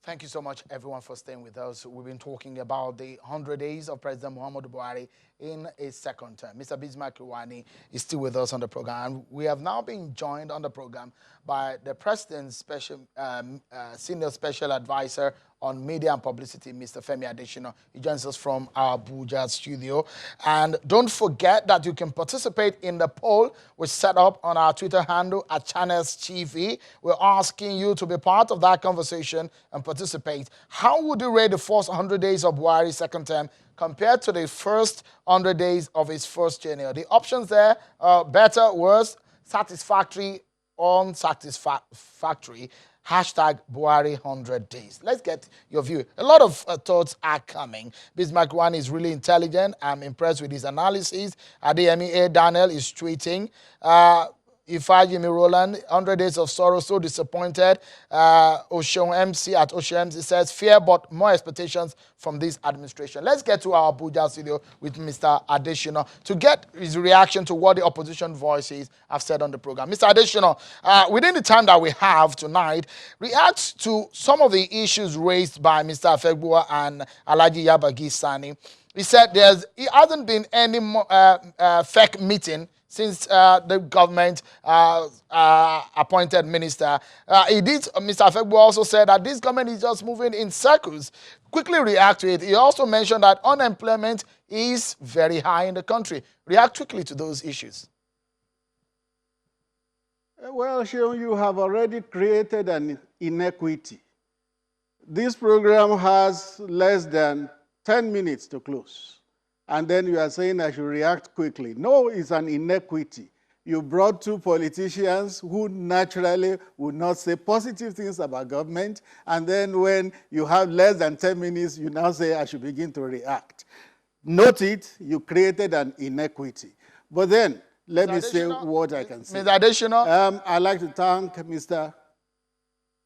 Thank you so much, everyone, for staying with us. We've been talking about the 100 days of President Muhammadu Buhari in a second term. Mr. Bismarck Iwani is still with us on the program. We have now been joined on the program by the President's Senior Special Advisor on Media and Publicity, Mr. Femi Adesina. He joins us from our Abuja studio. And don't forget that you can participate in the poll we set up on our Twitter handle at Channels TV. We're asking you to be part of that conversation and participate. How would you rate the first 100 days of Buhari's second term compared to the first 100 days of his first tenure? The options there are better, worse, satisfactory, unsatisfactory. Hashtag Buhari 100 days. Let's get your view. A lot of thoughts are coming. Bismarck Iwani is really intelligent. I'm impressed with his analysis. Adeyemi A. Daniel is tweeting. Ifajimi Roland, 100 days of sorrow, so disappointed. Oshion MC at Oshion MC says, fear but more expectations from this administration. Let's get to our Abuja studio with Mr. Adesina to get his reaction to what the opposition voices have said on the program. Mr. Adesina, within the time that we have tonight, react to some of the issues raised by Mr. Afegbua and Alhaji Yabagi Sani. He said it hasn't been any fake meeting since the government appointed minister. Mr. Afegbua also said that this government is just moving in circles. Quickly react to it. He also mentioned that unemployment is very high in the country. React quickly to those issues. Well, Seun, you have already created an inequity. This program has less than 10 minutes to close. And then you are saying I should react quickly. No, it's an inequity. You brought two politicians who naturally would not say positive things about government, and then when you have less than 10 minutes, you now say I should begin to react. Note it, you created an inequity. But then, let me say what I can say. Mr. Adesina? I'd like to thank Mr.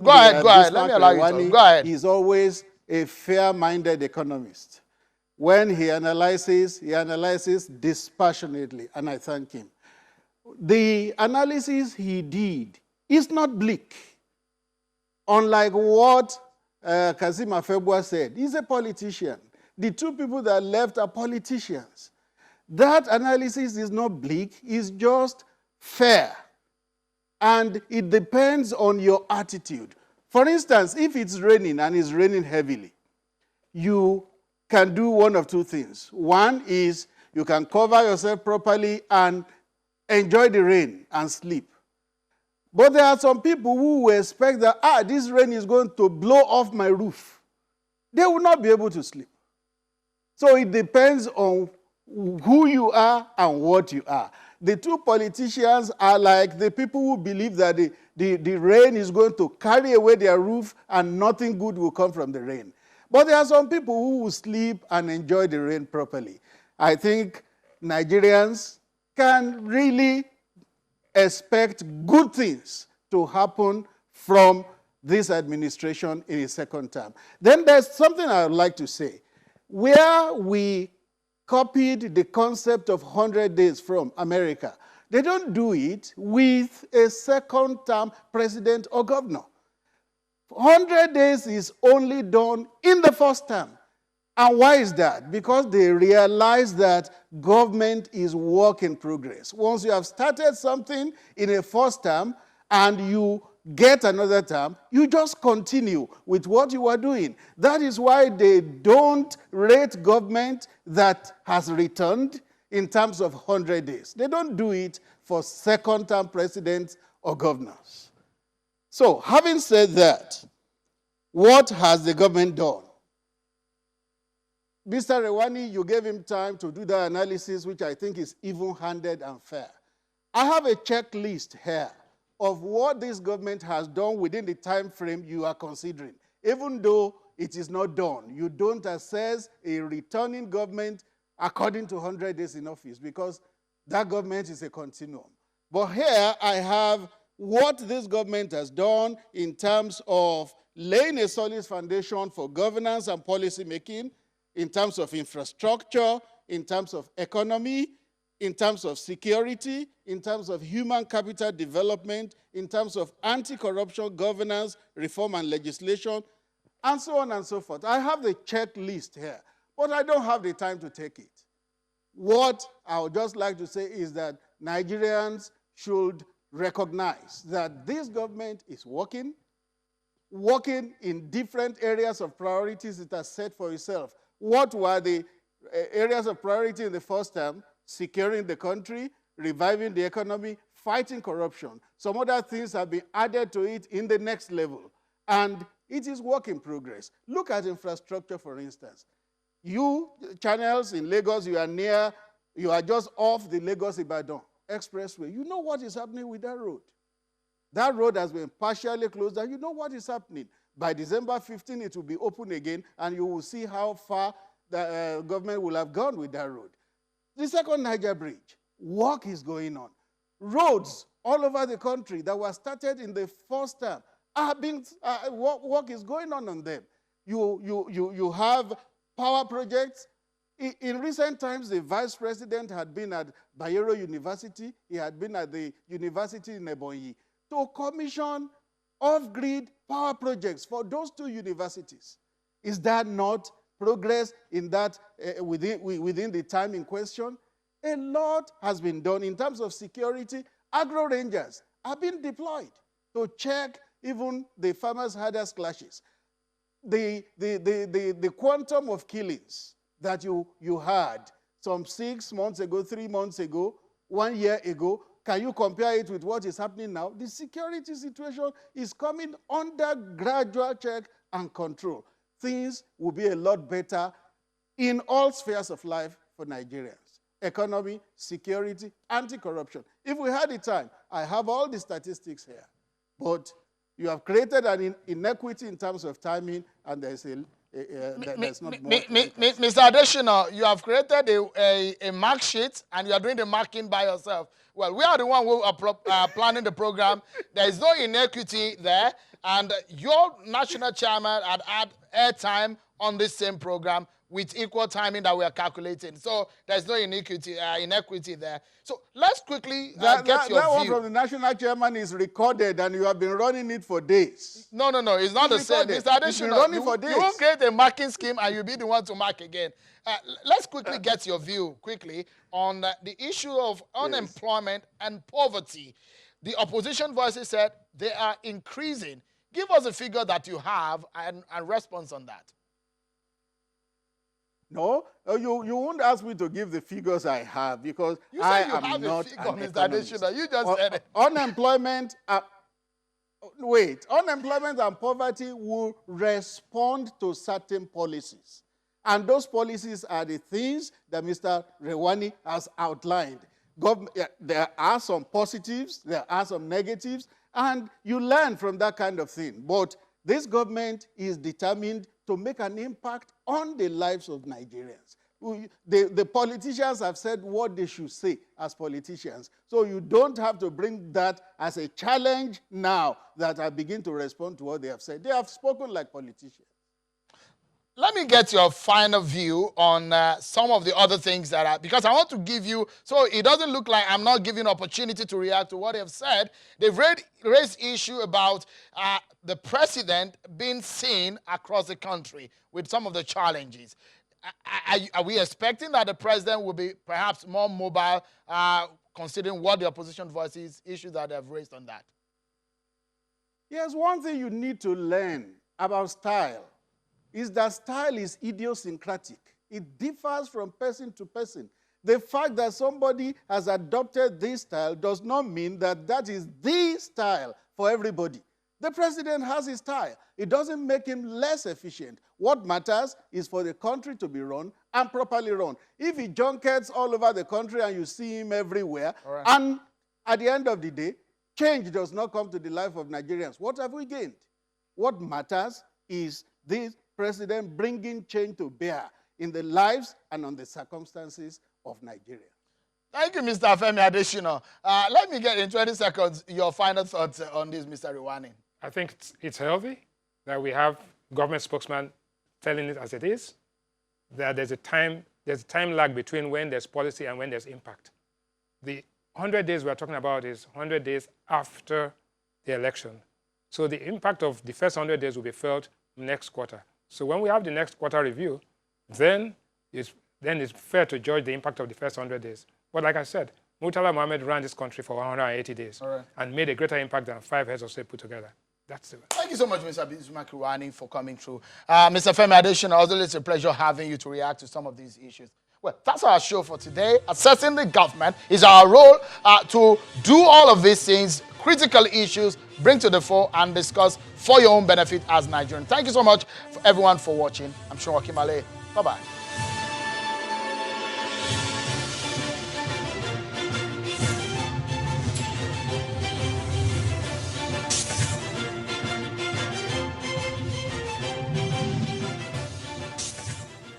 Go ahead. Let me allow you to. Go ahead. He's always a fair-minded economist. When he analyzes dispassionately, and I thank him. The analysis he did is not bleak. Unlike what Kazim Afegbua said, he's a politician. The two people that left are politicians. That analysis is not bleak, it's just fair. And it depends on your attitude. For instance, if it's raining and it's raining heavily, you can do one of two things. One is you can cover yourself properly and enjoy the rain and sleep. But there are some people who will expect that, this rain is going to blow off my roof. They will not be able to sleep. So it depends on who you are and what you are. The two politicians are like the people who believe that the rain is going to carry away their roof and nothing good will come from the rain. But there are some people who will sleep and enjoy the rain properly. I think Nigerians can really expect good things to happen from this administration in its second term. Then there's something I would like to say. Where we copied the concept of 100 days from America, they don't do it with a second-term president or governor. 100 days is only done in the first term. And why is that? Because they realize that government is work in progress. Once you have started something in a first term and you get another term, you just continue with what you are doing. That is why they don't rate government that has returned in terms of 100 days. They don't do it for second-term presidents or governors. So, having said that, what has the government done? Mr. Rewani, you gave him time to do the analysis, which I think is even-handed and fair. I have a checklist here of what this government has done within the time frame you are considering. Even though it is not done, you don't assess a returning government according to 100 days in office because that government is a continuum. But here I have what this government has done in terms of laying a solid foundation for governance and policy making, in terms of infrastructure, in terms of economy, in terms of security, in terms of human capital development, in terms of anti-corruption governance, reform and legislation. and so on and so forth. I have the checklist here, but I don't have the time to take it. What I would just like to say is that Nigerians should recognize that this government is working in different areas of priorities it has set for itself. What were the areas of priority in the first term? Securing the country, reviving the economy, fighting corruption. Some other things have been added to it in the next level. And it is work in progress. Look at infrastructure, for instance. You, channels in Lagos, you are just off the Lagos-Ibadan expressway. You know what is happening with that road. That road has been partially closed, and you know what is happening. By December 15, it will be open again, and you will see how far the government will have gone with that road. The second Niger Bridge, work is going on. Roads all over the country that were started in the first term work is going on them. You have power projects. In recent times, the vice president had been at Bayero University. He had been at the university in Ebonyi to commission off-grid power projects for those two universities. Is that not progress in that within the time in question? A lot has been done in terms of security. Agro rangers have been deployed to check even the farmers-herders clashes. The quantum of killings that you had some 6 months ago, 3 months ago, 1 year ago, can you compare it with what is happening now? The security situation is coming under gradual check and control. Things will be a lot better in all spheres of life for Nigerians. Economy, security, anti-corruption. If we had the time, I have all the statistics here. But you have created an inequity in terms of timing, and there's not more. Mr. Adesina, you have created a mark sheet, and you are doing the marking by yourself. Well, we are the one who are planning the program. There is no inequity there, and your national chairman had airtime on this same program with equal timing that we are calculating. So there's no inequity there. So let's quickly get your view. That one from the national chairman is recorded, and you have been running it for days. No, it's not the same. Mr. Adesina, you won't create a marking scheme and you'll be the one to mark again. Let's quickly get your view quickly on the issue of unemployment and poverty. The opposition voices said they are increasing. Give us a figure that you have and response on that. No, you won't ask me to give the figures I have because I am not an economist. You just said it. Unemployment and poverty will respond to certain policies. And those policies are the things that Mr. Rewani has outlined. There are some positives, there are some negatives, and you learn from that kind of thing. But this government is determined to make an impact on the lives of Nigerians. The politicians have said what they should say as politicians. So you don't have to bring that as a challenge now that I begin to respond to what they have said. They have spoken like politicians. Let me get your final view on some of the other things that are, because I want to give you, so it doesn't look like I'm not giving opportunity to react to what they have said. They've raised issue about the president being seen across the country with some of the challenges. Are we expecting that the president will be perhaps more mobile, considering what the opposition voices, issues that they have raised on that? Yes, one thing you need to learn about style is that style is idiosyncratic. It differs from person to person. The fact that somebody has adopted this style does not mean that that is the style for everybody. The president has his style. It doesn't make him less efficient. What matters is for the country to be run and properly run. If he junkets all over the country and you see him everywhere, and at the end of the day, change does not come to the life of Nigerians, what have we gained? What matters is this president bringing change to bear in the lives and on the circumstances of Nigeria. Thank you, Mr. Femi Adesina. Let me get in 20 seconds your final thoughts on this, Mr. Rewani. I think it's healthy that we have government spokesman telling it as it is, that there's a time lag between when there's policy and when there's impact. The 100 days we're talking about is 100 days after the election. So the impact of the first 100 days will be felt next quarter. So when we have the next quarter review, then it's fair to judge the impact of the first 100 days. But like I said, Murtala Mohammed ran this country for 180 days and made a greater impact than 5 heads of state put together. That's it. Thank you so much, Mr. Bismarck, for coming through. Mr. Femi Adesina, also it's a pleasure having you to react to some of these issues. Well, that's our show for today. Assessing the government is our role to do all of these things, critical issues, bring to the fore and discuss for your own benefit as Nigerians. Thank you so much, everyone, for watching. I'm Sean Wakimale. Bye-bye.